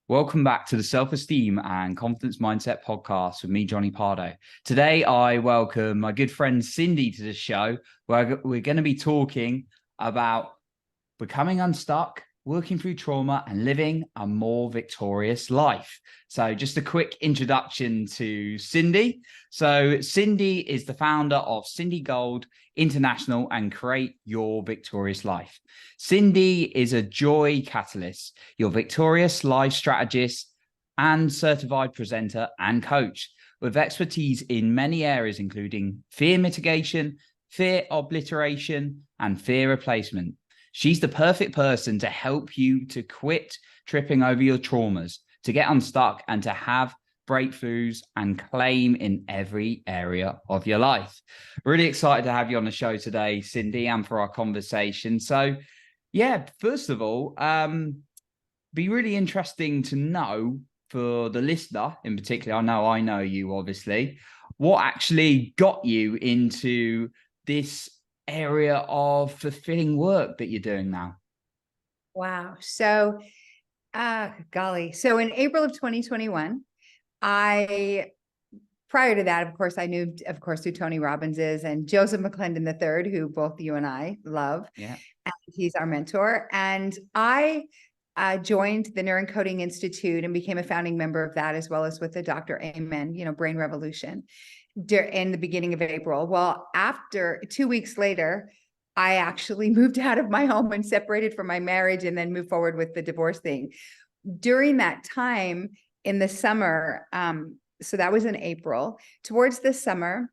Welcome back to the Self-Esteem and Confidence Mindset podcast with me, Jonny Pardoe. Today, I welcome my good friend Cindy to the show, where we're going to be talking about becoming unstuck, working through trauma, and living a more victorious life. So just a quick introduction to Cindy. So Cindy is the founder of Cindy Gold International and Create Your Victorious Life. Cindy is a joy catalyst, your victorious life strategist and certified presenter and coach with expertise in many areas, including fear mitigation, fear obliteration, and fear replacement. She's the perfect person to help you to quit tripping over your traumas, to get unstuck, and to have breakthroughs and claim in every area of your life. Really excited to have you on the show today, Cindy, and for our conversation. So, yeah, first of all, be really interesting to know for the listener in particular. I know you obviously. What actually got you into this area of fulfilling work that you're doing now? Wow. So, golly. So in April of 2021, prior to that, of course, I knew, who Tony Robbins is and Joseph McClendon III, who both you and I love. Yeah. And he's our mentor. And I joined the Neuroencoding Institute and became a founding member of that, as well as with the Dr. Amen, Brain Revolution in the beginning of April. Well, after 2 weeks later, I actually moved out of my home and separated from my marriage and then moved forward with the divorce thing. During that time in the summer, so that was in April, towards the summer,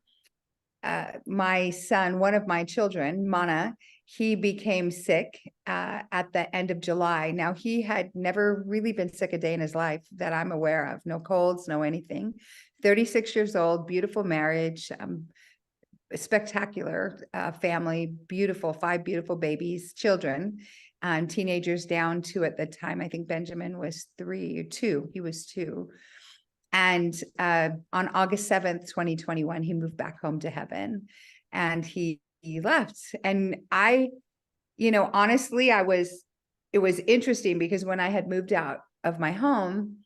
my son, one of my children, Mana, he became sick at the end of July. Now, he had never really been sick a day in his life that I'm aware of. No colds, no anything. 36 years old, beautiful marriage, spectacular family, beautiful, 5 beautiful babies, children, and teenagers down to, at the time, I think Benjamin was 3 or 2. He was 2. And on August 7th, 2021, he moved back home to heaven and he left. And honestly, it was interesting because when I had moved out of my home,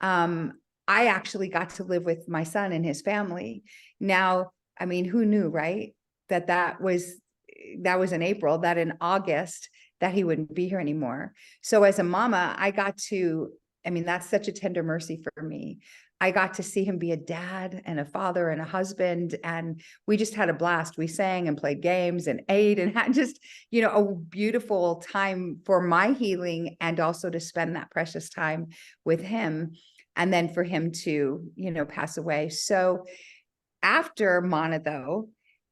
I actually got to live with my son and his family. Now, I mean, who knew, right? That was in April, that in August, that he wouldn't be here anymore. So as a mama, that's such a tender mercy for me. I got to see him be a dad and a father and a husband. And we just had a blast. We sang and played games and ate and had just, a beautiful time for my healing and also to spend that precious time with him. And then for him to, pass away. So after Mana, though,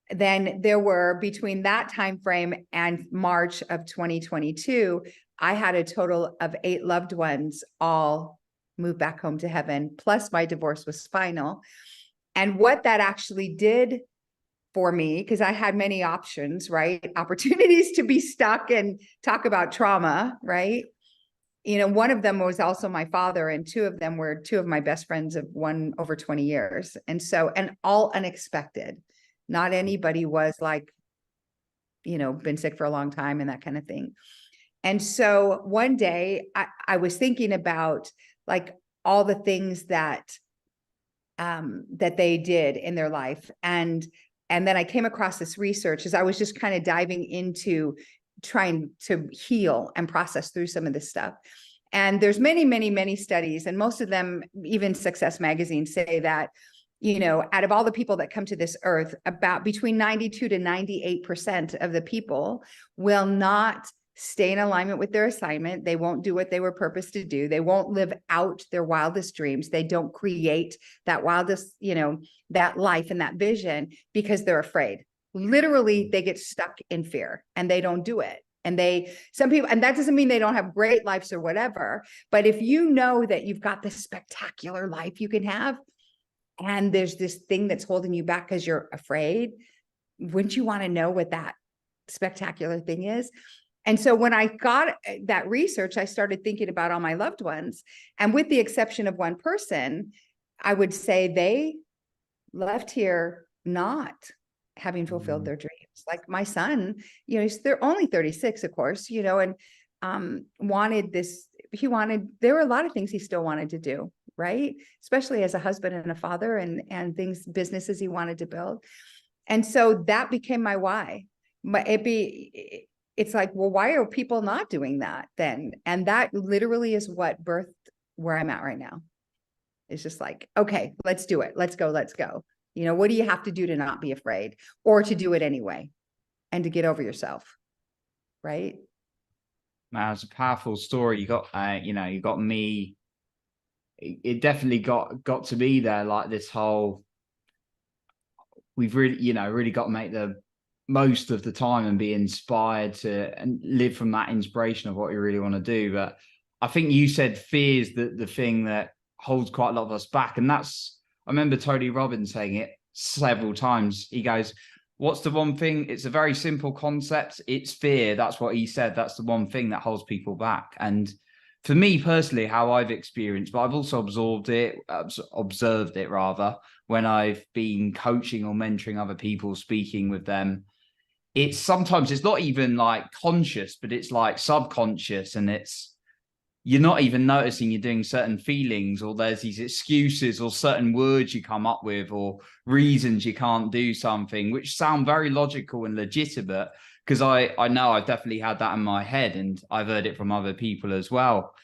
then there were, between that time frame and March of 2022, I had a total of 8 loved ones all move back home to heaven, plus my divorce was final. And what that actually did for me, because I had many options, right? Opportunities to be stuck and talk about trauma, right? One of them was also my father, and 2 of them were 2 of my best friends of one over 20 years. And all unexpected. Not anybody was like, been sick for a long time and that kind of thing. And so one day I was thinking about like all the things that they did in their life. And then I came across this research as I was just kind of diving into trying to heal and process through some of this stuff. And there's many, many, many studies, and most of them, even Success Magazine, say that, out of all the people that come to this earth, about between 92 to 98% of the people will not stay in alignment with their assignment. They won't do what they were purposed to do. They won't live out their wildest dreams. They don't create that wildest, that life and that vision because they're afraid. Literally, they get stuck in fear and they don't do it. And some people, and that doesn't mean they don't have great lives or whatever, but if you know that you've got this spectacular life you can have, and there's this thing that's holding you back because you're afraid, wouldn't you want to know what that spectacular thing is? And so when I got that research, I started thinking about all my loved ones. And with the exception of one person, I would say they left here not having fulfilled their dreams. Like my son, they're only 36, of course, and wanted this there were a lot of things he still wanted to do, right? Especially as a husband and a father, and businesses he wanted to build. And so that became my why. It's like, well, why are people not doing that then? And that literally is what birthed where I'm at right now. It's just like, okay, let's do it. Let's go. What do you have to do to not be afraid, or to do it anyway, and to get over yourself? Right. Man, it's a powerful story. You got, you got me. It definitely got to me there. Like this whole, we've really, really got to make the most of the time and be inspired to and live from that inspiration of what you really want to do. But I think you said fear is the thing that holds quite a lot of us back. And I remember Tony Robbins saying it several times. He goes, what's the one thing? It's a very simple concept. It's fear. That's what he said. That's the one thing that holds people back. And for me personally, how I've experienced, but I've also observed it rather, when I've been coaching or mentoring other people, speaking with them. It's sometimes it's not even like conscious, but it's like subconscious, and you're not even noticing you're doing certain feelings, or there's these excuses or certain words you come up with or reasons you can't do something, which sound very logical and legitimate, because I know I've definitely had that in my head, and I've heard it from other people as well.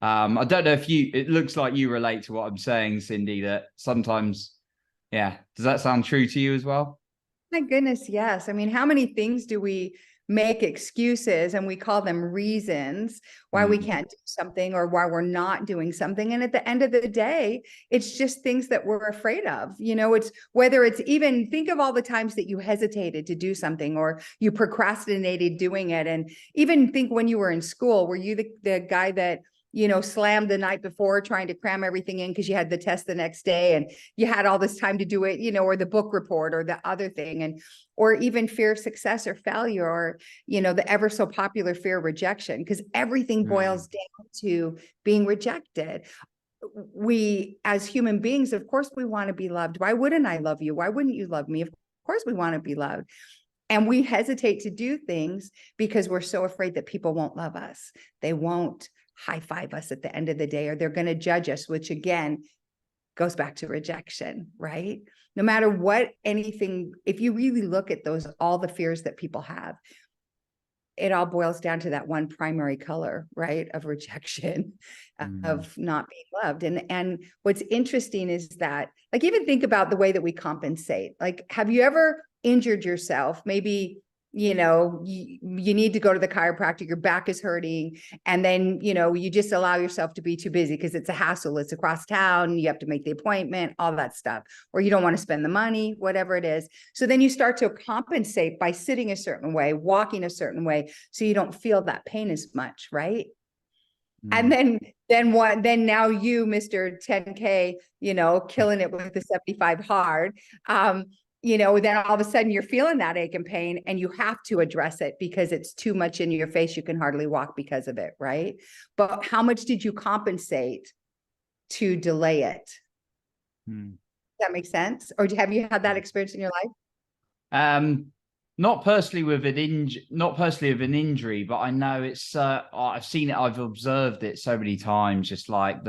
I don't know if it looks like you relate to what I'm saying, Cindy, that sometimes, yeah. Does that sound true to you as well? My goodness, yes. I mean, how many things do we make excuses, and we call them reasons why we can't do something, or why we're not doing something? And at the end of the day, it's just things that we're afraid of. It's whether it's even, think of all the times that you hesitated to do something, or you procrastinated doing it. And even think when you were in school, were you the guy that slammed the night before trying to cram everything in because you had the test the next day and you had all this time to do it, or the book report or the other thing, or even fear of success or failure, or, the ever so popular fear of rejection, because everything boils down to being rejected. We, as human beings, of course, we want to be loved. Why wouldn't I love you? Why wouldn't you love me? Of course, we want to be loved. And we hesitate to do things because we're so afraid that people won't love us. They won't high five us at the end of the day, or they're going to judge us, which again goes back to rejection, right? No matter what, anything, if you really look at all the fears that people have, it all boils down to that one primary color, right? Of rejection, of not being loved. And what's interesting is that, like, even think about the way that we compensate. Like, have you ever injured yourself? Maybe you need to go to the chiropractor, your back is hurting, and then, you just allow yourself to be too busy because it's a hassle. It's across town. You have to make the appointment, all that stuff, or you don't want to spend the money, whatever it is. So then you start to compensate by sitting a certain way, walking a certain way, so you don't feel that pain as much. Right. And then now you, Mr. 10K, killing it with the 75 hard, then all of a sudden you're feeling that ache and pain, and you have to address it because it's too much in your face. You can hardly walk because of it, right? But how much did you compensate to delay it? Does that make sense? Or have you had that experience in your life? Not personally with an injury, but I know it's. I've seen it. I've observed it so many times. Just like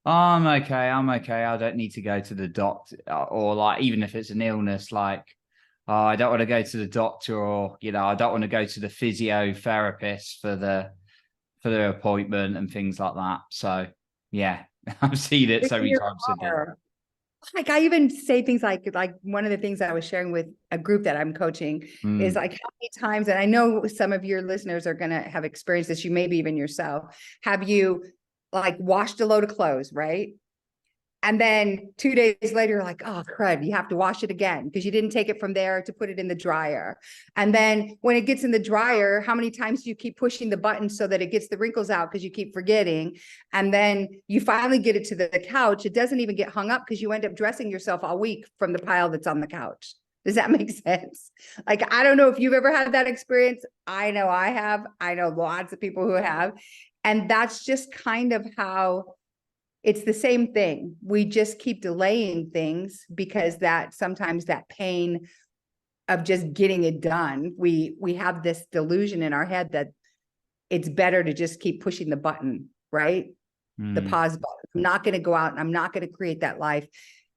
I'm okay. I don't need to go to the doctor, or like, even if it's an illness, like, I don't want to go to the doctor, or, I don't want to go to the physiotherapist for the appointment and things like that. So yeah, I've seen it so many times. Like, I even say things like one of the things I was sharing with a group that I'm coaching is like, how many times, and I know some of your listeners are going to have experienced this, you maybe even yourself, have you like washed a load of clothes, right? And then 2 days later, you're like, oh, crud, you have to wash it again because you didn't take it from there to put it in the dryer. And then when it gets in the dryer, how many times do you keep pushing the button so that it gets the wrinkles out because you keep forgetting? And then you finally get it to the couch. It doesn't even get hung up because you end up dressing yourself all week from the pile that's on the couch. Does that make sense? Like, I don't know if you've ever had that experience. I know I have. I know lots of people who have. And that's just kind of how it's the same thing. We just keep delaying things because sometimes that pain of just getting it done, we have this delusion in our head that it's better to just keep pushing the button right? The Mm, pause button. I'm not going to go out and I'm not going to create that life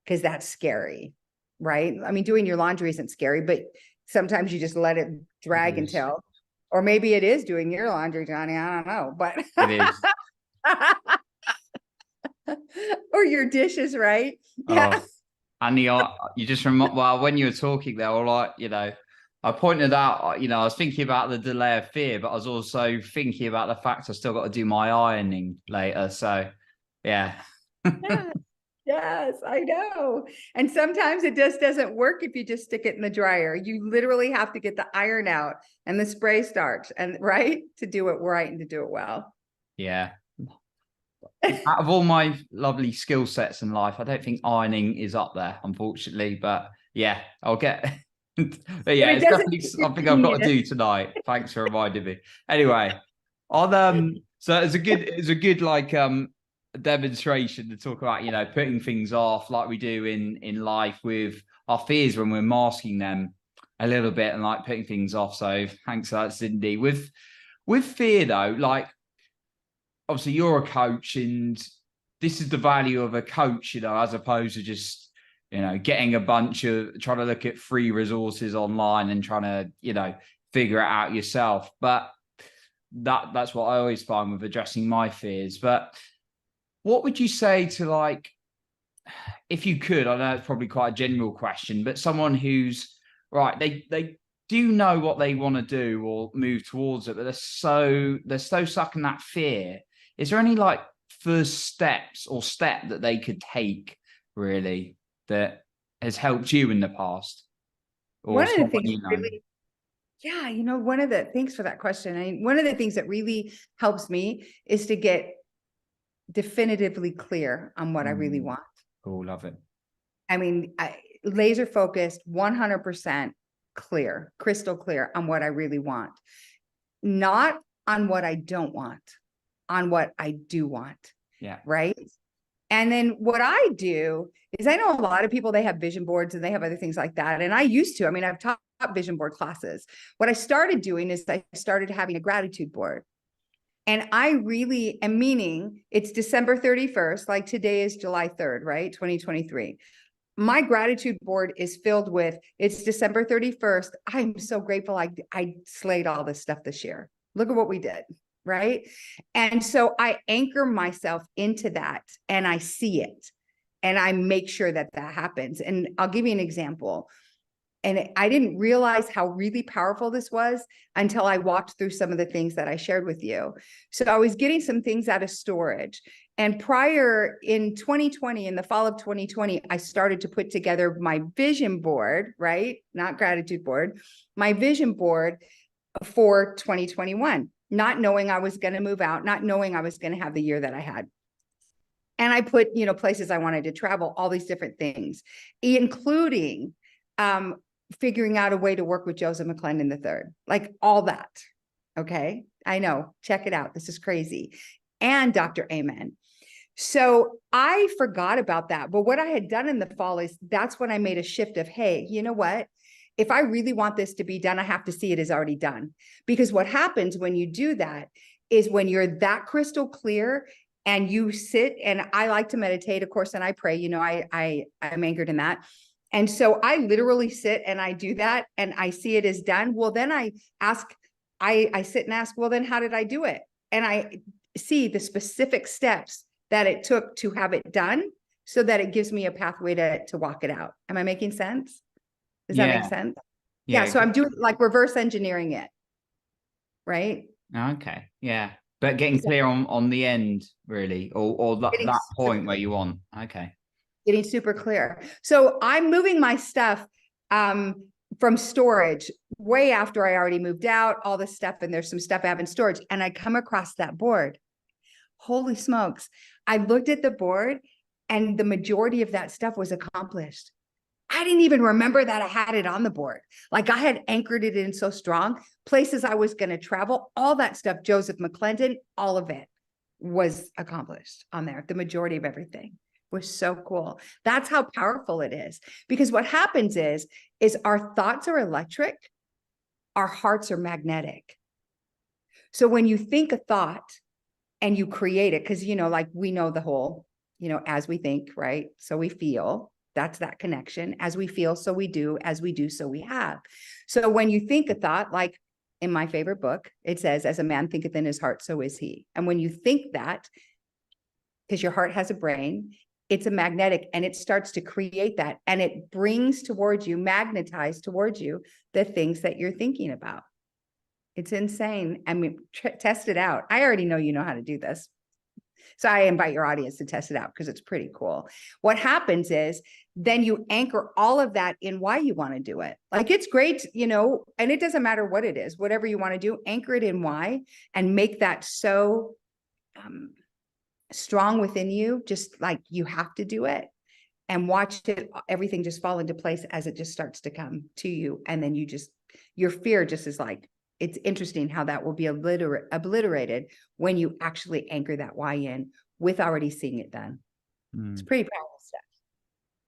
because that's scary, right? I mean, doing your laundry isn't scary, but sometimes you just let it drag it is. until, or maybe it is doing your laundry, Johnny. I don't know, but It is. or your dishes, right? Yeah. Oh, and you just remind, well, when you were talking there, all like, I pointed out, I was thinking about the delay of fear, but I was also thinking about the fact I still got to do my ironing later. So, yeah. Yeah. Yes, I know. And sometimes it just doesn't work if you just stick it in the dryer. You literally have to get the iron out and the spray starch and right to do it right and to do it well. Yeah. Out of all my lovely skill sets in life, I don't think ironing is up there, unfortunately. But yeah, I'll get. But But yeah, it it's doesn't definitely mean you're something I've doing got to it. do tonight. Thanks for reminding me. Anyway, on so it's a good like demonstration to talk about, putting things off like we do in life with our fears when we're masking them a little bit and like putting things off. So thanks for that, Cindy. With fear though, like obviously you're a coach and this is the value of a coach, as opposed to just, getting a bunch of trying to look at free resources online and trying to, figure it out yourself. But that's what I always find with addressing my fears. But what would you say to like, if you could, I know it's probably quite a general question, but someone who's right, they do know what they want to do or move towards it, but they're so stuck in that fear. Is there any like first steps or step that they could take really that has helped you in the past or One of the someone things you know? really, yeah, thanks for that question. One of the things that really helps me is to get definitively clear on what I really Mm, want. cool, love it. I mean, laser focused, 100% clear, crystal clear on what I really want, not on what I don't want, on what I do want. Yeah. Right. And then what I do is I know a lot of people, they have vision boards and they have other things like that. And I used to, I mean, I've taught vision board classes. What I started doing is I started having a gratitude board. And I really am meaning it's December 31st, like today is July 3rd, right? 2023. My gratitude board is filled with, it's December 31st. I'm so grateful I slayed all this stuff this year. Look at what we did, right? And so I anchor myself into that and I see it and I make sure that that happens. And I'll give you an example. And I didn't realize how really powerful this was until I walked through some of the things that I shared with you. So I was getting some things out of storage. And prior in 2020, in the fall of 2020, I started to put together my vision board, right? Not gratitude board, my vision board for 2021, not knowing I was going to move out, not knowing I was going to have the year that I had. And I put, places I wanted to travel, all these different things, including figuring out a way to work with Joseph McClendon III, like all that. Okay. I know. Check it out. This is crazy. And Dr. Amen. So I forgot about that. But what I had done in the fall is that's when I made a shift of, hey, you know what? If I really want this to be done, I have to see it is already done. Because what happens when you do that is when you're that crystal clear and you sit, and I like to meditate, of course, and I pray, I'm anchored in that. And so I literally sit and I do that and I see it is done. Well, then I sit and ask, well, then how did I do it? And I see the specific steps that it took to have it done so that it gives me a pathway to walk it out. Am I making sense? Does that make Yeah. sense? Yeah. Yeah. So I'm doing like reverse engineering it. Right. Okay. Yeah. But getting clear on the end, really, or that point where you want. Okay. Getting super clear. So I'm moving my stuff from storage way after I already moved out, all this stuff, and there's some stuff I have in storage. And I come across that board. Holy smokes. I looked at the board and the majority of that stuff was accomplished. I didn't even remember that I had it on the board. Like I had anchored it in so strong. Places I was going to travel, all that stuff, Joseph McClendon, all of it was accomplished on there. The majority of everything was so cool. That's how powerful it is. Because what happens is our thoughts are electric, our hearts are magnetic. So when you think a thought, and you create it. Cause like we know the whole, as we think, right? So we feel. That's that connection. As we feel, so we do. As we do, so we have. So when you think a thought, like in my favorite book, it says, as a man thinketh in his heart, so is he. And when you think that, because your heart has a brain, it's a magnetic, and it starts to create that, and it brings towards you, magnetize towards you, the things that you're thinking about. It's insane. I mean, test it out. I already know you know how to do this. So I invite your audience to test it out because it's pretty cool. What happens is then you anchor all of that in why you want to do it. Like it's great, and it doesn't matter what it is, whatever you want to do, anchor it in why and make that so strong within you, just like you have to do it, and watch it, everything just fall into place as it just starts to come to you. And then your fear just is like, it's interesting how that will be obliterated when you actually anchor that why in with already seeing it done. It's pretty powerful stuff.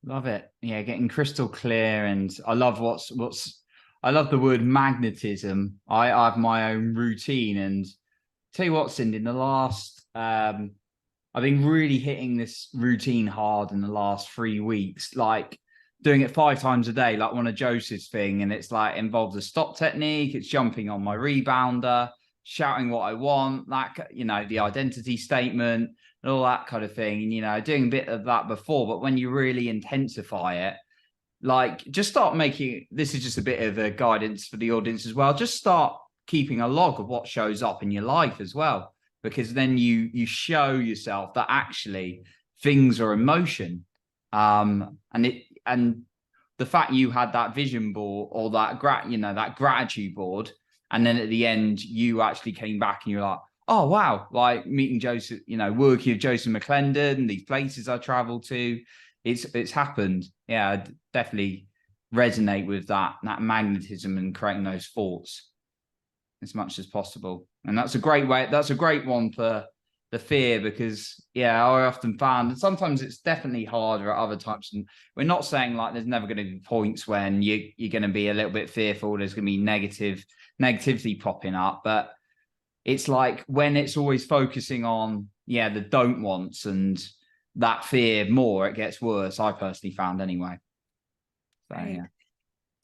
Love it. Yeah, getting crystal clear. And I love I love the word magnetism. I have my own routine, and tell you what, Cindy, in the last I've been really hitting this routine hard in the last 3 weeks, like doing it 5 times a day, like one of Joseph's thing. And it's like involves a stop technique. It's jumping on my rebounder, shouting what I want, that, the identity statement and all that kind of thing. And, doing a bit of that before, but when you really intensify it, like just start making, this is just a bit of a guidance for the audience as well. Just start keeping a log of what shows up in your life as well, because then you show yourself that actually things are in motion. And the fact you had that vision board or that that gratitude board, and then at the end you actually came back and you're like, oh wow, like meeting Joseph, working with Joseph McClendon, these places I traveled to, it's happened. Yeah, I definitely resonate with that magnetism and creating those thoughts as much as possible. And that's a great one for the fear, because I often found, and sometimes it's definitely harder at other times. And we're not saying like there's never going to be points when you're going to be a little bit fearful, there's going to be negativity popping up, but it's like when it's always focusing on the don't wants and that fear more, it gets worse. I personally found anyway. So, right.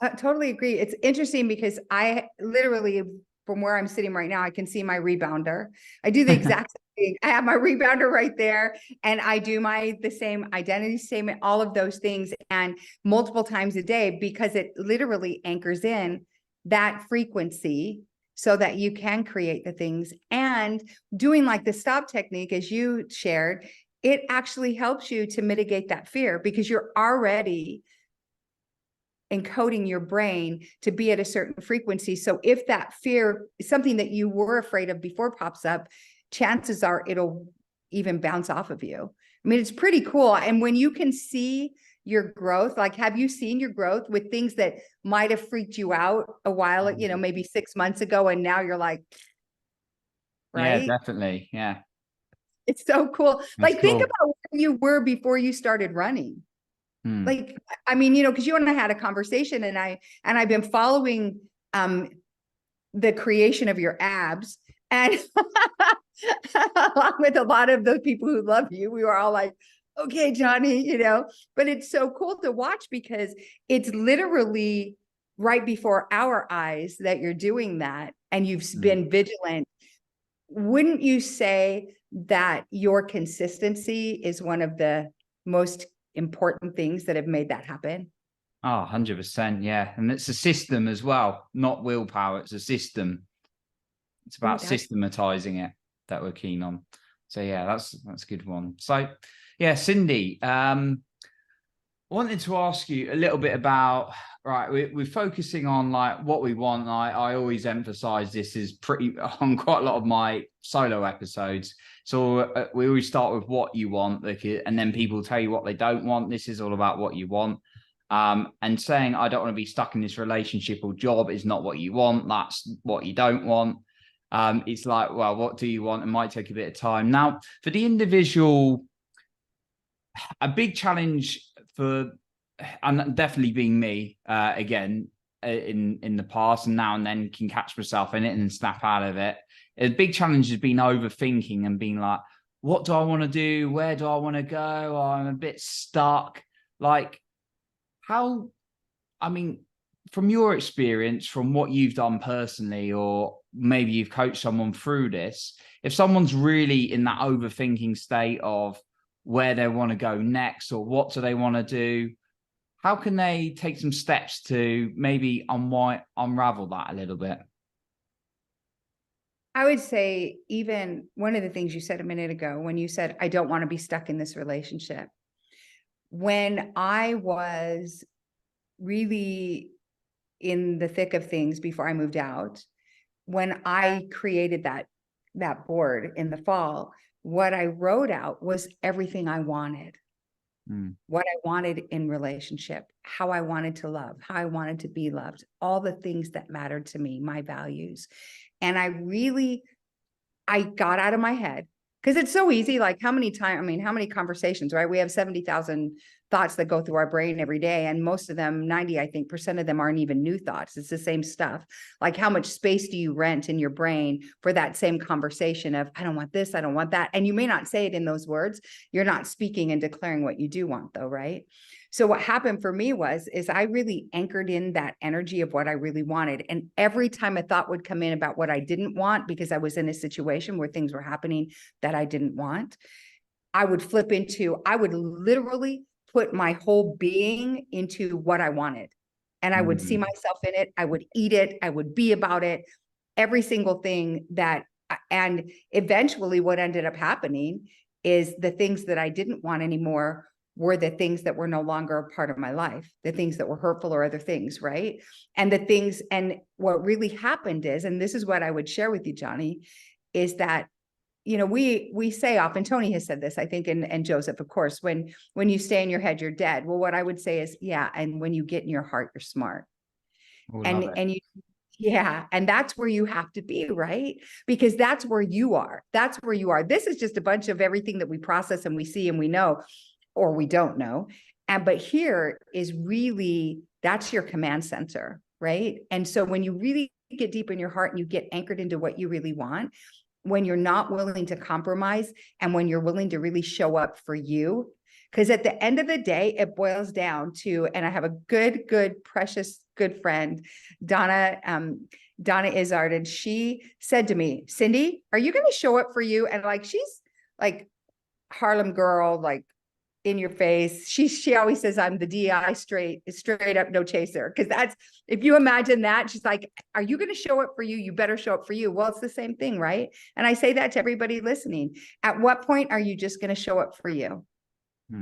I totally agree. It's interesting because I literally, from where I'm sitting right now, I can see my rebounder. I do the exact same thing. I have my rebounder right there, and I do the same identity statement, all of those things, and multiple times a day, because it literally anchors in that frequency so that you can create the things. And doing like the stop technique, as you shared, it actually helps you to mitigate that fear because you're already encoding your brain to be at a certain frequency. So if that fear, something that you were afraid of before, pops up, chances are it'll even bounce off of you. I mean, it's pretty cool. And when you can see your growth, like, have you seen your growth with things that might have freaked you out a while, maybe 6 months ago, and now you're like, right? Yeah, definitely. Yeah. It's so cool. That's like, cool. think about where you were before you started running. Like, I mean, because you and I had a conversation, and I've been following the creation of your abs, and along with a lot of the people who love you, we were all like, okay, Jonny, but it's so cool to watch because it's literally right before our eyes that you're doing that, and you've been vigilant. Wouldn't you say that your consistency is one of the most important things that have made that happen? Oh, 100%. Yeah. And it's a system as well, not willpower. It's a system. It's about systematizing it that we're keen on. So yeah, that's a good one. So yeah, Cindy, wanted to ask you a little bit about, right, we're focusing on like what we want. I always emphasize this is pretty on quite a lot of my solo episodes. So we always start with what you want, and then people tell you what they don't want. This is all about what you want. And saying, I don't want to be stuck in this relationship or job is not what you want. That's what you don't want. It's like, well, what do you want? It might take a bit of time. Now, for the individual, a big challenge for, and definitely being me again in the past, and now and then can catch myself in it and snap out of it, a big challenge has been overthinking and being like, what do I want to do? Where do I want to go? Oh, I'm a bit stuck. Like, how, I mean, from your experience, from what you've done personally, or maybe you've coached someone through this, if someone's really in that overthinking state of where they want to go next or what do they want to do, how can they take some steps to maybe unravel that a little bit? I would say, even one of the things you said a minute ago, when you said, I don't want to be stuck in this relationship. When I was really in the thick of things before I moved out, when I created that board in the fall, what I wrote out was everything I wanted. What I wanted in relationship, how I wanted to love, how I wanted to be loved, all the things that mattered to me, my values. And I got out of my head, because it's so easy. Like, how many conversations, right? We have 70,000 thoughts that go through our brain every day. And most of them, 90, I think, % of them aren't even new thoughts. It's the same stuff. Like, how much space do you rent in your brain for that same conversation of, I don't want this, I don't want that. And you may not say it in those words. You're not speaking and declaring what you do want, though, right? So what happened for me is I really anchored in that energy of what I really wanted. And every time a thought would come in about what I didn't want, because I was in a situation where things were happening that I didn't want, I would literally put my whole being into what I wanted. And I would see myself in it. I would eat it. I would be about it. Every single thing and eventually what ended up happening is the things that I didn't want anymore were the things that were no longer a part of my life, the things that were hurtful or other things, right? And what really happened is, and this is what I would share with you, Jonny, is that, we say often, Tony has said this, I think, and Joseph, of course, when you stay in your head, you're dead. Well, what I would say is, yeah, and when you get in your heart, you're smart. And that's where you have to be, right? Because that's where you are. That's where you are. This is just a bunch of everything that we process and we see and we know, or we don't know. But here is really, that's your command center, right? And so when you really get deep in your heart and you get anchored into what you really want, when you're not willing to compromise and when you're willing to really show up for you, because at the end of the day, it boils down to, and I have a good, precious, good friend, Donna Izzard, and she said to me, Cindy, are you going to show up for you? And like, she's like Harlem girl, like in your face. She always says, I'm the DI straight up, no chaser. Because that's, if you imagine that, she's like, are you going to show up for you? You better show up for you. Well, it's the same thing, right? And I say that to everybody listening. At what point are you just going to show up for you?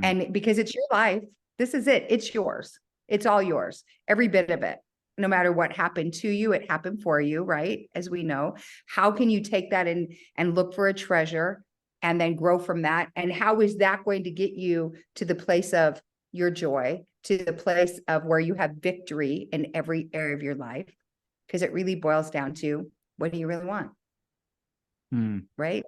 And because it's your life, this is it. It's yours. It's all yours. Every bit of it. No matter what happened to you, it happened for you, right? As we know, how can you take that and look for a treasure and then grow from that? And how is that going to get you to the place of your joy, to the place of where you have victory in every area of your life? Because it really boils down to, what do you really want? Right?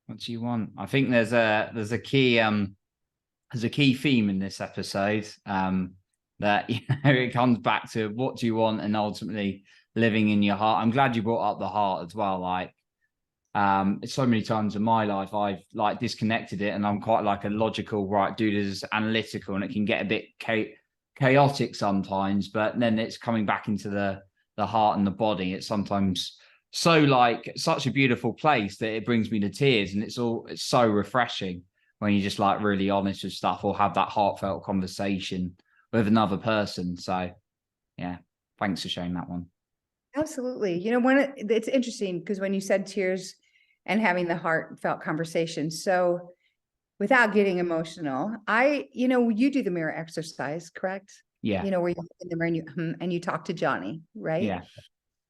What do you want? I think there's a key theme in this episode, that it comes back to what do you want, and ultimately living in your heart. I'm glad you brought up the heart as well. Like, so many times in my life I've like disconnected it, and I'm quite like a logical, right, dude is analytical, and it can get a bit chaotic sometimes, but then it's coming back into the heart and the body. It's sometimes so like such a beautiful place that it brings me to tears, and it's so refreshing when you're just like really honest with stuff or have that heartfelt conversation with another person. So yeah, thanks for sharing that one. Absolutely. It's interesting because when you said tears and having the heartfelt conversation, so without getting emotional, you do the mirror exercise, correct? Yeah. Where you look in the mirror and you talk to Jonny, right? Yeah.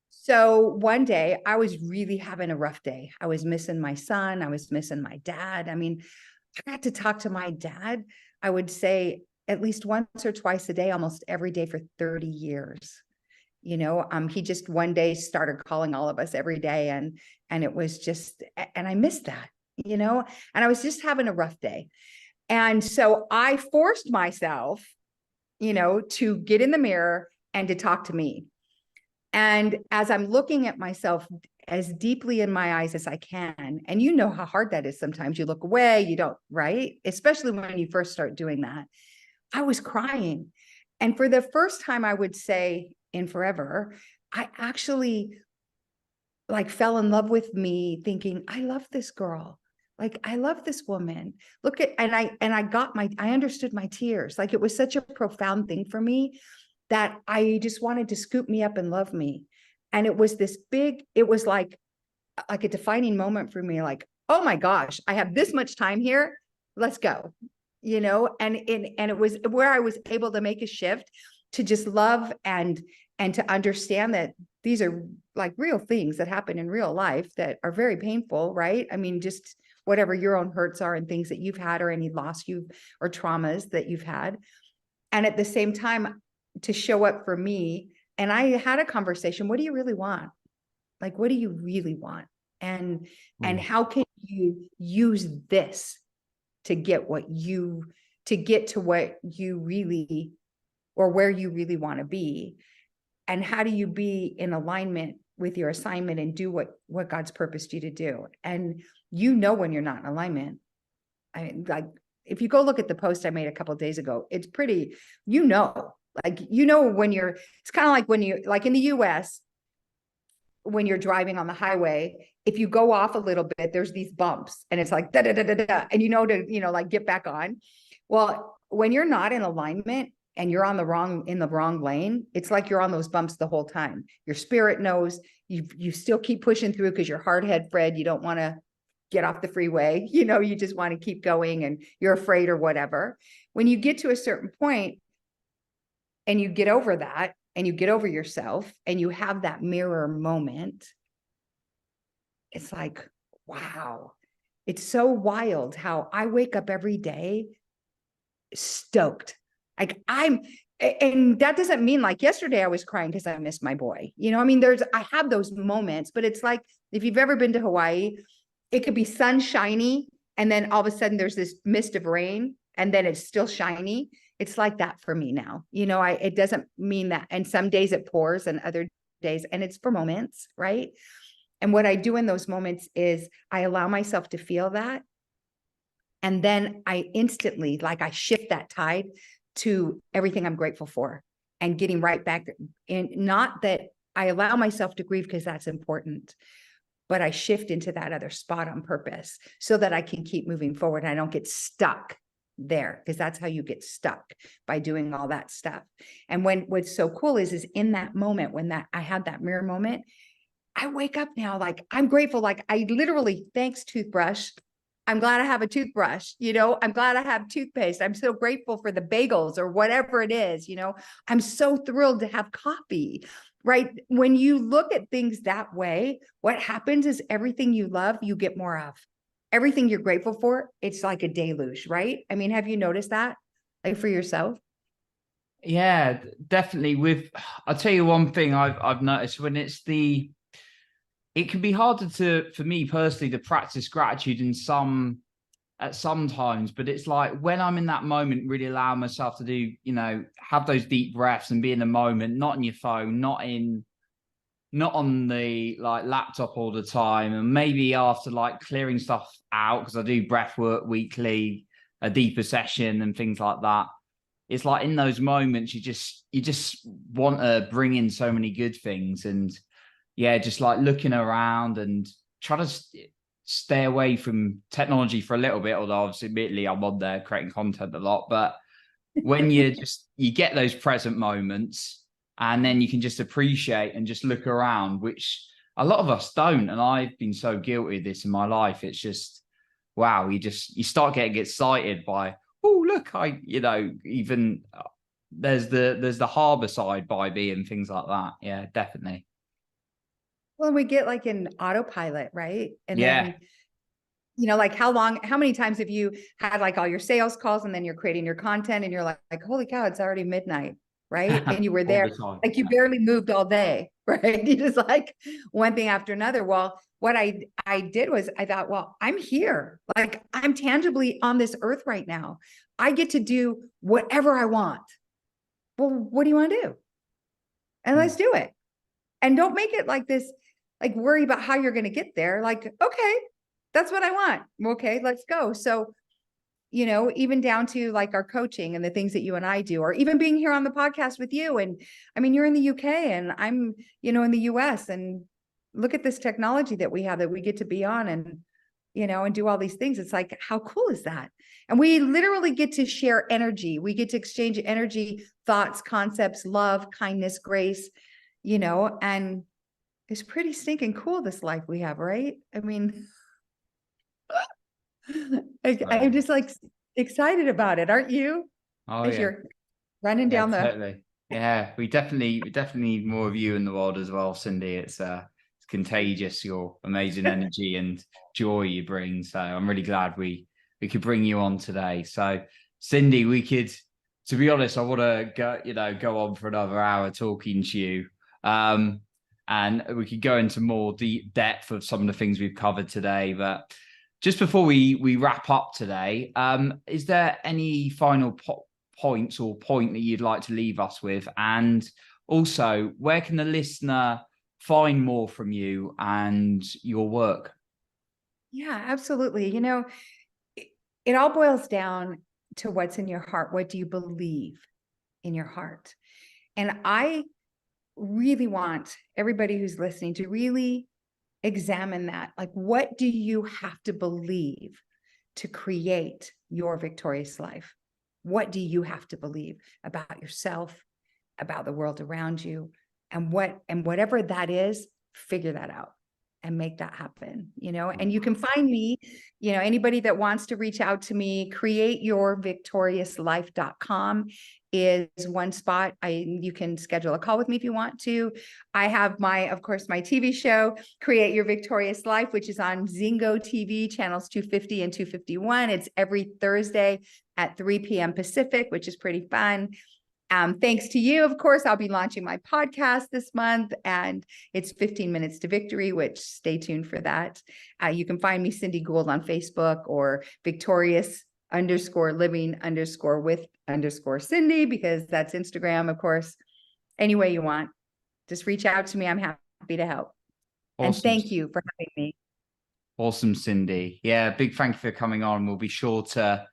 So one day I was really having a rough day. I was missing my son. I was missing my dad. I mean, I got to talk to my dad, I would say at least once or twice a day, almost every day for 30 years. He just one day started calling all of us every day, and it was just, and I missed that, and I was just having a rough day. And so I forced myself, to get in the mirror and to talk to me. And as I'm looking at myself as deeply in my eyes as I can. And you know how hard that is. Sometimes you look away, you don't, right? Especially when you first start doing that. I was crying. And for the first time, I would say in forever, I actually like fell in love with me, thinking, I love this girl. Like, I love this woman. Look at, and I understood my tears. Like, it was such a profound thing for me that I just wanted to scoop me up and love me. And it was this big, it was like a defining moment for me. Like, oh my gosh, I have this much time here. Let's go. And it was where I was able to make a shift to just love and to understand that these are like real things that happen in real life that are very painful, right? I mean, just whatever your own hurts are and things that you've had, or any loss or traumas that you've had. And at the same time, to show up for me. And I had a conversation. What do you really want? Like, what do you really want? And how can you use this to get to what you really, or where you really want to be? And how do you be in alignment with your assignment and do what God's purposed you to do? And when you're not in alignment. I mean, like, if you go look at the post I made a couple of days ago, it's pretty, like, when it's kind of like when you, like in the US, when you're driving on the highway, if you go off a little bit, there's these bumps and it's like, da, da, da, da, da, and to, like get back on. Well, when you're not in alignment and you're in the wrong lane, it's like you're on those bumps the whole time. Your spirit knows you still keep pushing through because you're hard head Fred. You don't want to get off the freeway. You just want to keep going and you're afraid or whatever. When you get to a certain point and you get over that and you get over yourself and you have that mirror moment, it's like, wow, it's so wild how I wake up every day stoked. Like and that doesn't mean like yesterday I was crying because I missed my boy. I mean, I have those moments, but it's like, if you've ever been to Hawaii, it could be sunshiny and then all of a sudden there's this mist of rain and then it's still shiny. It's like that for me now. It doesn't mean that. And some days it pours and other days, and it's for moments, right? And what I do in those moments is I allow myself to feel that. And then I instantly, like, I shift that tide to everything I'm grateful for and getting right back in. Not that I allow myself to grieve because that's important, but I shift into that other spot on purpose so that I can keep moving forward. And I don't get stuck there, because that's how you get stuck, by doing all that stuff. And what's so cool is in that moment, when I had that mirror moment, I wake up now, like, I'm grateful. Like, I literally, thanks toothbrush. I'm glad I have a toothbrush, I'm glad I have toothpaste. I'm so grateful for the bagels or whatever it is, I'm so thrilled to have coffee, right? When you look at things that way, what happens is everything you love, you get more of. Everything you're grateful for, it's like a deluge, right? I mean, have you noticed that, like, for yourself? Yeah, definitely. I'll tell you one thing I've noticed when it can be harder for me personally to practice gratitude at some times, but it's like when I'm in that moment, really allow myself to do, have those deep breaths and be in the moment, not on your phone, not on the like laptop all the time. And maybe after like clearing stuff out, because I do breath work weekly, a deeper session and things like that. It's like in those moments, you just want to bring in so many good things. And yeah, just like looking around and try to stay away from technology for a little bit, although obviously admittedly I'm on there creating content a lot. But when you get those present moments, and then you can just appreciate and just look around, which a lot of us don't. And I've been so guilty of this in my life. It's just, wow, you start getting excited by, oh, look, even there's the harbor side by me and things like that. Yeah, definitely. Well, we get like an autopilot, right? And Yeah. then, like how many times have you had like all your sales calls and then you're creating your content and you're like, holy cow, it's already midnight, right? And you were All there, the time. like you barely moved all day, right? You just like one thing after another. Well, what I did was I thought, well, I'm here. Like, I'm tangibly on this earth right now. I get to do whatever I want. Well, what do you want to do? And let's do it. And don't make it like this. like worry about how you're going to get there. Like, okay, that's what I want. Okay, let's go. So, even down to like our coaching and the things that you and I do, or even being here on the podcast with you. And I mean, you're in the UK and I'm, in the US, and look at this technology that we have that we get to be on and, and do all these things. It's like, how cool is that? And we literally get to share energy. We get to exchange energy, thoughts, concepts, love, kindness, grace, and it's pretty stinking cool, this life we have, right? I mean, I'm just like excited about it, aren't you? Oh As yeah. you're running Yeah, down the totally. Yeah, we definitely need more of you in the world as well, Cindy. It's contagious, your amazing energy and joy you bring. So I'm really glad we could bring you on today. So Cindy, we could, to be honest, I want to go on for another hour talking to you. And we could go into more deep depth of some of the things we've covered today. But just before we wrap up today, is there any final points or point that you'd like to leave us with? And also, where can the listener find more from you and your work? Yeah, absolutely. It all boils down to what's in your heart. What do you believe in your heart? And I really want everybody who's listening to really examine that. Like, what do you have to believe to create your victorious life? What do you have to believe about yourself, about the world around you, and whatever that is, figure that out and make that happen, and you can find me, anybody that wants to reach out to me, createyourvictoriouslife.com is one spot. You can schedule a call with me if you want to. I have of course, my TV show, Create Your Victorious Life, which is on Zingo TV, channels 250 and 251. It's every Thursday at 3 p.m. Pacific, which is pretty fun. Thanks to you, of course, I'll be launching my podcast this month, and it's 15 Minutes to Victory, which stay tuned for that. You can find me, Cindy Gould, on Facebook, or victorious_living_with_Cindy, because that's Instagram, of course. Any way you want, just reach out to me. I'm happy to help. Awesome. And thank you for having me. Awesome, Cindy. Yeah, big thank you for coming on. We'll be sure to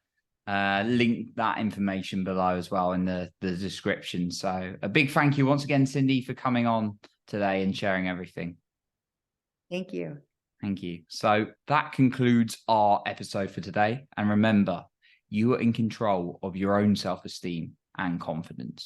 link that information below as well in the description. So a big thank you once again, Cindy, for coming on today and sharing everything. Thank you. Thank you. So that concludes our episode for today. And remember, you are in control of your own self-esteem and confidence.